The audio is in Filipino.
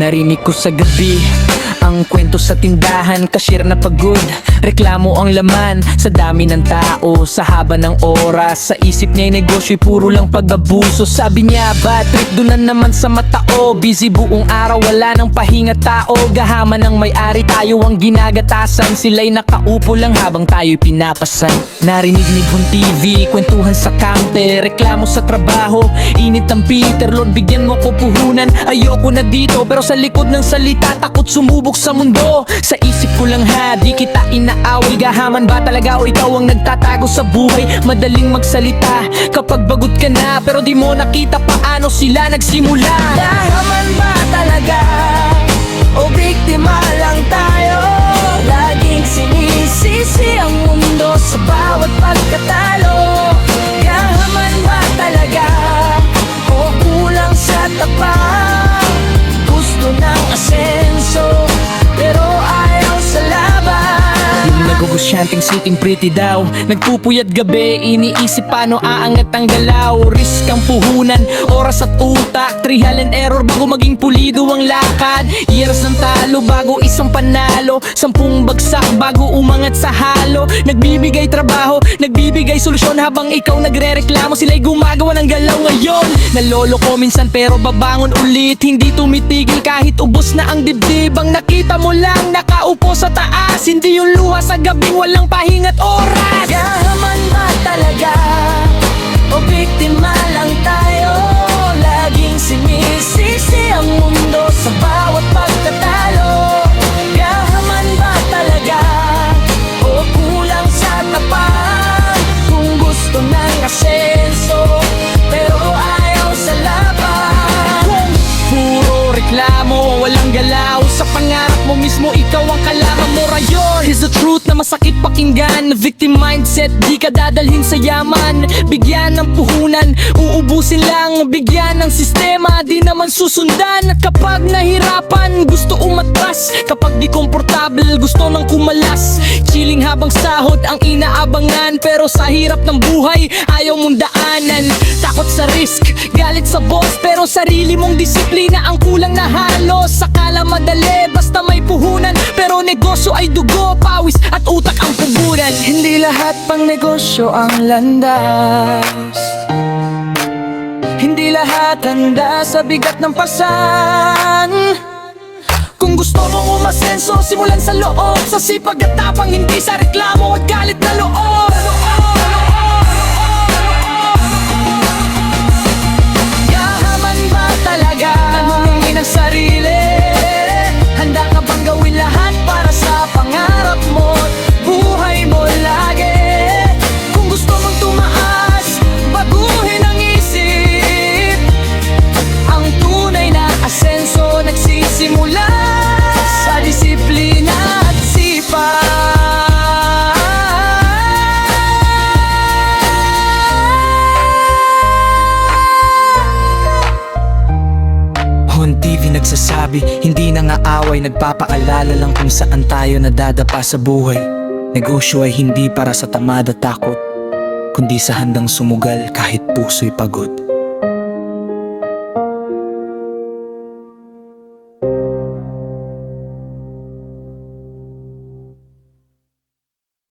Narinig ko sa gabi ang kwento sa tindahan, cashier na pagod, reklamo ang laman. Sa dami ng tao, sa haba ng oras, sa isip niya'y negosyo'y puro lang pag-abuso. Sabi niya, bad trip doon na naman sa matao. Busy buong araw, wala nang pahinga tao. Gahaman ng may-ari, tayo ang ginagatasan. Sila'y nakaupo lang habang tayo'y pinapasan. Narinig ni Bon TV, kwentuhan sa counter, reklamo sa trabaho, init ang Peter. Lord, bigyan mo ko puhunan, ayoko na dito. Pero sa likod ng salita, takot sumubok sa mundo. Sa isip ko lang ha, di kita inaaway. Gahaman ba talaga o ikaw ang nagtatago sa buhay? Madaling magsalita kapag bagot ka na, pero di mo nakita paano sila nagsimula. Gahaman ba talaga o biktima lang tayo? Laging sinisisi ang mundo sa bawat pagkatalo. Gahaman ba talaga o kulang sa tapat? Gusto ng asenso pero ayaw sa laban. Yung nagugusyanteng sitting pretty daw, nagpupuyat gabi, iniisip paano aangat ang galaw. Risk ang puhunan, oras at utak, trial and error bago maging pulido ang lakad. Years ng talo bago isang panalo, 10 bagsak bago umangat sa halo. Nagbibigay trabaho, nagbibigay solusyon habang ikaw nagre-reklamo. Sila'y gumagawa ng galaw ngayon. Nalolo ko minsan pero babangon ulit, hindi tumitigil kahit ubos na ang dibdib. Ang nakita mo lang nakaupo sa taas, hindi yung luha sa gabing walang pahinga't oras. Gahaman ba talaga o biktima lang tayo? Laging sinisisi ang mundo sa bawat pagkatalo. Gahaman ba talaga o kulang sa tapat? Kung gusto ng asenso pero ayaw sa laban. Puro reklamo, walang galaw, sa pangarap mo mismo ikaw ang kalaban mo rayon. Here's the truth na masakit pakinggan, victim mindset, di ka dadalhin sa yaman. Bigyan ng puhunan, uubusin lang. Bigyan ng sistema, di naman susundan. At kapag nahirapan, gusto umatras. Kapag di komportable, gusto nang kumalas. Chilling habang sahod ang inaabangan, pero sa hirap ng buhay, ayaw mong daanan. Takot sa risk, galit sa boss, pero sarili mong disiplina ang kulang na halos. Akala madali, basta may puhunan, pero negosyo ay dugo, pawis at utak ang pubunan. Hindi lahat pang negosyo ang landas, hindi lahat handa sa bigat ng pasan. Kung gusto mong umasenso, simulan sa loob, sa sipag at tapang, hindi sa reklamo at galit na loob. Gahaman ba talaga? Tanungin ang sarili, handa ka bang gawin lahat para sa pangarap mo? Buhay mo lagi. Kung gusto mong tumaas, baguhin ang isip. Ang tunay na asenso nagsisimula sa disiplina at sipag. Bon TV nagsasabi, hindi nangaaway, nagpapaalala lang kung saan tayo nadadapa sa buhay. Negosyo ay hindi para sa tamad at takot, kundi sa handang sumugal kahit puso'y pagod.